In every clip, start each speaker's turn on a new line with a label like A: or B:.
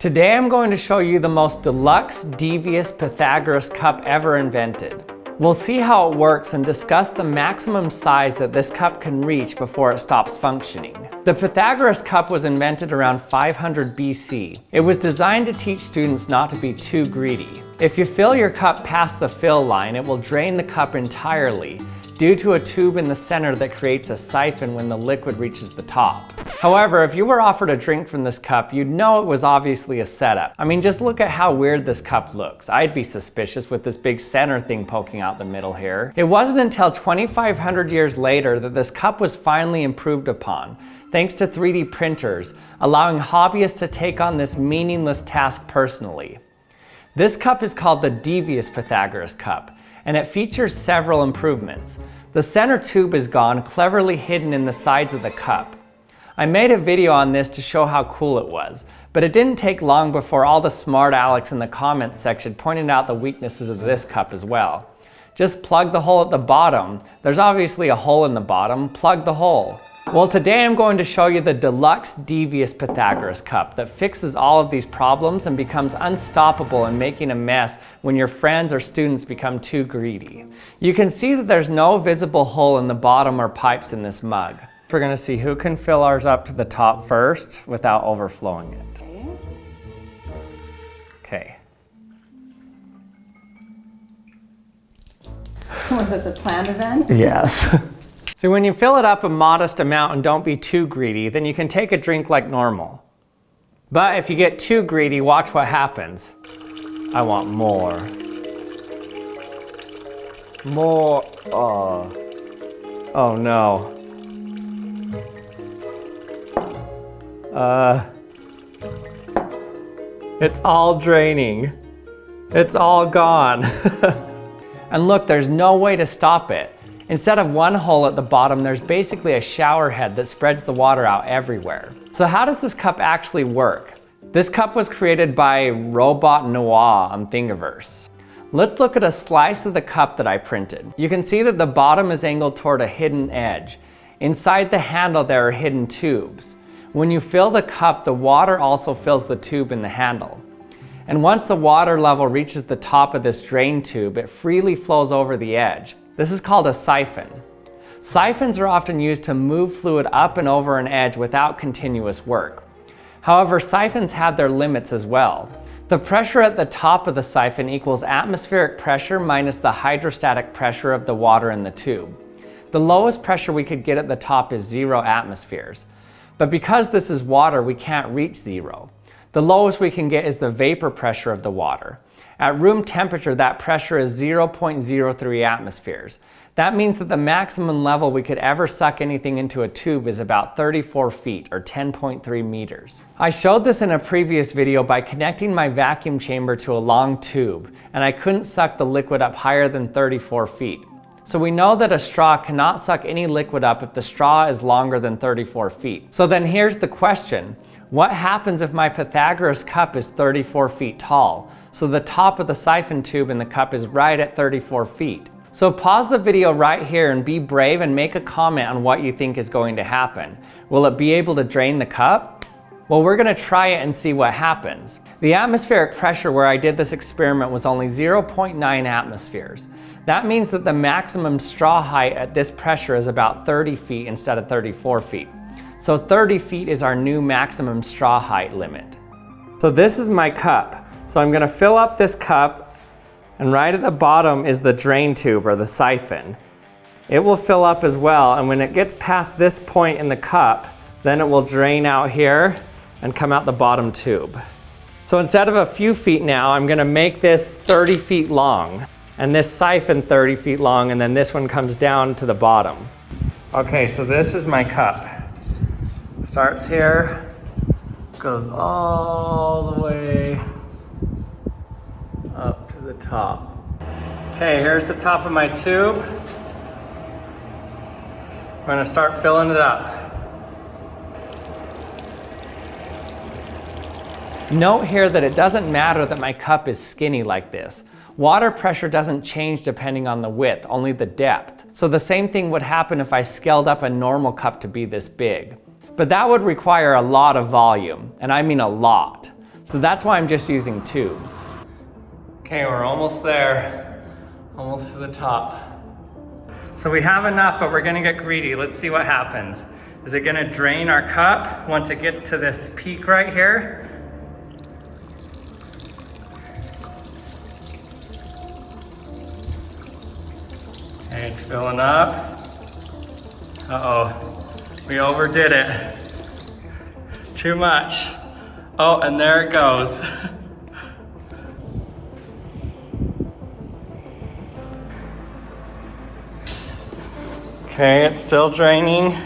A: Today I'm going to show you the most deluxe, devious Pythagoras cup ever invented. We'll see how it works and discuss the maximum size that this cup can reach before it stops functioning. The Pythagoras cup was invented around 500 BC. It was designed to teach students not to be too greedy. If you fill your cup past the fill line, it will drain the cup entirely, due to a tube in the center that creates a siphon when the liquid reaches the top. However, if you were offered a drink from this cup, you'd know it was obviously a setup. I mean, just look at how weird this cup looks. I'd be suspicious with this big center thing poking out the middle here. It wasn't until 2,500 years later that this cup was finally improved upon, thanks to 3D printers, allowing hobbyists to take on this meaningless task personally. This cup is called the devious Pythagoras cup, and it features several improvements. The center tube is gone, cleverly hidden in the sides of the cup. I made a video on this to show how cool it was, but it didn't take long before all the smart Alecs in the comments section pointed out the weaknesses of this cup as well. Just plug the hole at the bottom. There's obviously a hole in the bottom. Plug the hole. Well, today I'm going to show you the deluxe devious Pythagoras cup that fixes all of these problems and becomes unstoppable in making a mess when your friends or students become too greedy. You can see that there's no visible hole in the bottom or pipes in this mug. We're going to see who can fill ours up to the top first without overflowing it. Okay.
B: Was this a planned event?
A: Yes. So when you fill it up a modest amount and don't be too greedy, then you can take a drink like normal. But if you get too greedy, watch what happens. I want more. More. Oh no. It's all draining. It's all gone. And look, there's no way to stop it. Instead of one hole at the bottom, there's basically a shower head that spreads the water out everywhere. So how does this cup actually work? This cup was created by Robot Noir on Thingiverse. Let's look at a slice of the cup that I printed. You can see that the bottom is angled toward a hidden edge. Inside the handle there are hidden tubes. When you fill the cup, the water also fills the tube in the handle. And once the water level reaches the top of this drain tube, it freely flows over the edge. This is called a siphon. Siphons are often used to move fluid up and over an edge without continuous work. However, siphons have their limits as well. The pressure at the top of the siphon equals atmospheric pressure minus the hydrostatic pressure of the water in the tube. The lowest pressure we could get at the top is 0 atmospheres. But because this is water, we can't reach 0. The lowest we can get is the vapor pressure of the water. At room temperature, that pressure is 0.03 atmospheres. That means that the maximum level we could ever suck anything into a tube is about 34 feet or 10.3 meters. I showed this in a previous video by connecting my vacuum chamber to a long tube, and I couldn't suck the liquid up higher than 34 feet. So we know that a straw cannot suck any liquid up if the straw is longer than 34 feet. So then here's the question. What happens if my Pythagoras cup is 34 feet tall? So the top of the siphon tube in the cup is right at 34 feet. So pause the video right here and be brave and make a comment on what you think is going to happen. Will it be able to drain the cup? Well, we're going to try it and see what happens. The atmospheric pressure where I did this experiment was only 0.9 atmospheres. That means that the maximum straw height at this pressure is about 30 feet instead of 34 feet. So 30 feet is our new maximum straw height limit. So this is my cup. So I'm going to fill up this cup, and right at the bottom is the drain tube or the siphon. It will fill up as well, and when it gets past this point in the cup, then it will drain out here and come out the bottom tube. So instead of a few feet now, I'm going to make this 30 feet long, and this siphon 30 feet long, and then this one comes down to the bottom. Okay, so this is my cup. Starts here, goes all the way up to the top. Okay, here's the top of my tube. I'm gonna start filling it up. Note here that it doesn't matter that my cup is skinny like this. Water pressure doesn't change depending on the width, only the depth. So the same thing would happen if I scaled up a normal cup to be this big. But that would require a lot of volume, and I mean a lot. So that's why I'm just using tubes. Okay, we're almost there. Almost to the top. So we have enough, but we're gonna get greedy. Let's see what happens. Is it gonna drain our cup once it gets to this peak right here? Okay, it's filling up. Uh-oh, we overdid it. Too much. Oh, and there it goes. Okay, it's still draining.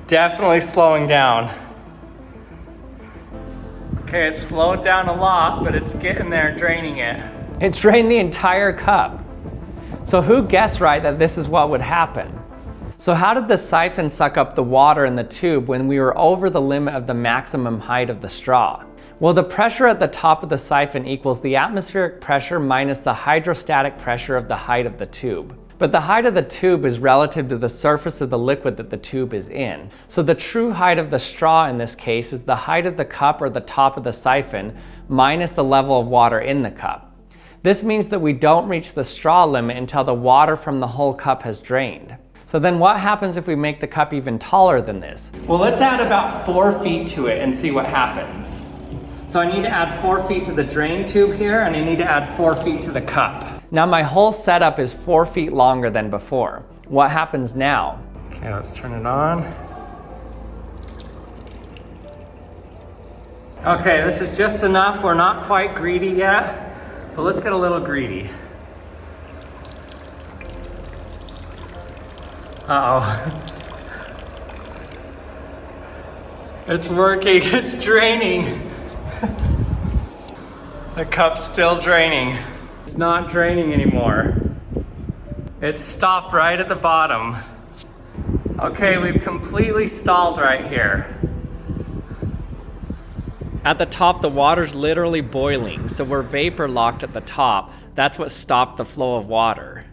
A: Definitely slowing down. Okay, it's slowed down a lot, but it's getting there, draining it. It drained the entire cup. So who guessed right that this is what would happen? So how did the siphon suck up the water in the tube when we were over the limit of the maximum height of the straw? Well, the pressure at the top of the siphon equals the atmospheric pressure minus the hydrostatic pressure of the height of the tube. But the height of the tube is relative to the surface of the liquid that the tube is in. So the true height of the straw in this case is the height of the cup or the top of the siphon minus the level of water in the cup. This means that we don't reach the straw limit until the water from the whole cup has drained. So then what happens if we make the cup even taller than this? Well, let's add about 4 feet to it and see what happens. So I need to add 4 feet to the drain tube here, and I need to add 4 feet to the cup. Now my whole setup is 4 feet longer than before. What happens now? Okay, let's turn it on. Okay, this is just enough. We're not quite greedy yet. But let's get a little greedy. Uh-oh. It's working, it's draining. The cup's still draining. It's not draining anymore. It's stopped right at the bottom. Okay, we've completely stalled right here. At the top, the water's literally boiling, so we're vapor locked at the top. That's what stopped the flow of water.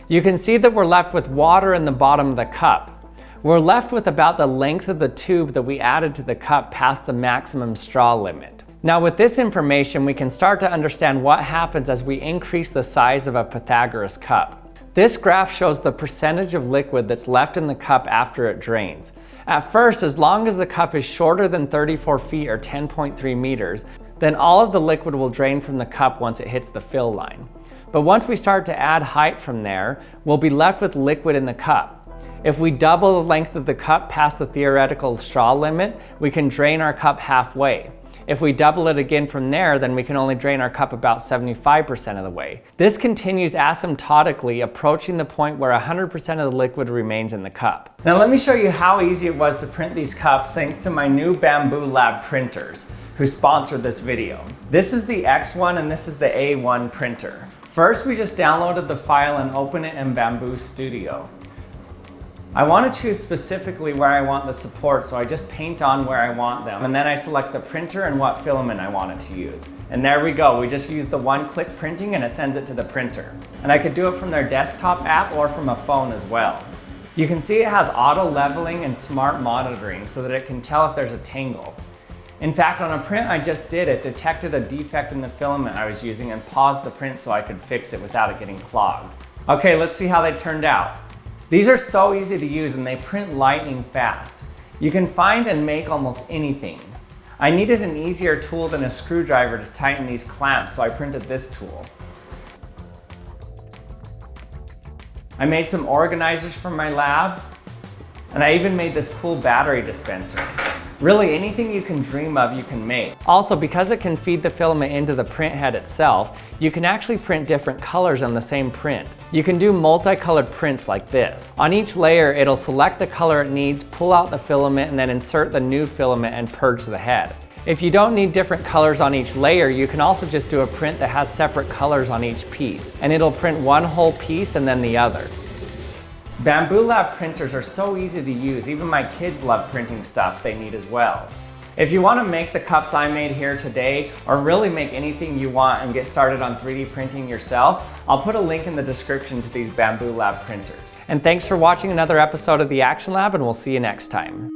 A: You can see that we're left with water in the bottom of the cup. We're left with about the length of the tube that we added to the cup past the maximum straw limit. Now with this information, we can start to understand what happens as we increase the size of a Pythagoras cup. This graph shows the percentage of liquid that's left in the cup after it drains. At first, as long as the cup is shorter than 34 feet or 10.3 meters, then all of the liquid will drain from the cup once it hits the fill line. But once we start to add height from there, we'll be left with liquid in the cup. If we double the length of the cup past the theoretical straw limit, we can drain our cup halfway. If we double it again from there, then we can only drain our cup about 75% of the way. This continues asymptotically, approaching the point where 100% of the liquid remains in the cup. Now let me show you how easy it was to print these cups thanks to my new Bamboo Lab printers, who sponsored this video. This is the X1 and this is the A1 printer. First, we just downloaded the file and open it in Bamboo Studio. I want to choose specifically where I want the support, so I just paint on where I want them, and then I select the printer and what filament I want it to use. And there we go, we just use the one-click printing and it sends it to the printer. And I could do it from their desktop app or from a phone as well. You can see it has auto leveling and smart monitoring so that it can tell if there's a tangle. In fact, on a print I just did, it detected a defect in the filament I was using and paused the print so I could fix it without it getting clogged. Okay, let's see how they turned out. These are so easy to use and they print lightning fast. You can find and make almost anything. I needed an easier tool than a screwdriver to tighten these clamps, so I printed this tool. I made some organizers from my lab, and I even made this cool battery dispenser. Really, anything you can dream of, you can make. Also, because it can feed the filament into the print head itself, you can actually print different colors on the same print. You can do multicolored prints like this. On each layer, it'll select the color it needs, pull out the filament, and then insert the new filament and purge the head. If you don't need different colors on each layer, you can also just do a print that has separate colors on each piece, and it'll print one whole piece and then the other. Bamboo Lab printers are so easy to use, even my kids love printing stuff they need as well. If you want to make the cups I made here today, or really make anything you want and get started on 3D printing yourself, I'll put a link in the description to these Bamboo Lab printers. And thanks for watching another episode of the Action Lab, and we'll see you next time.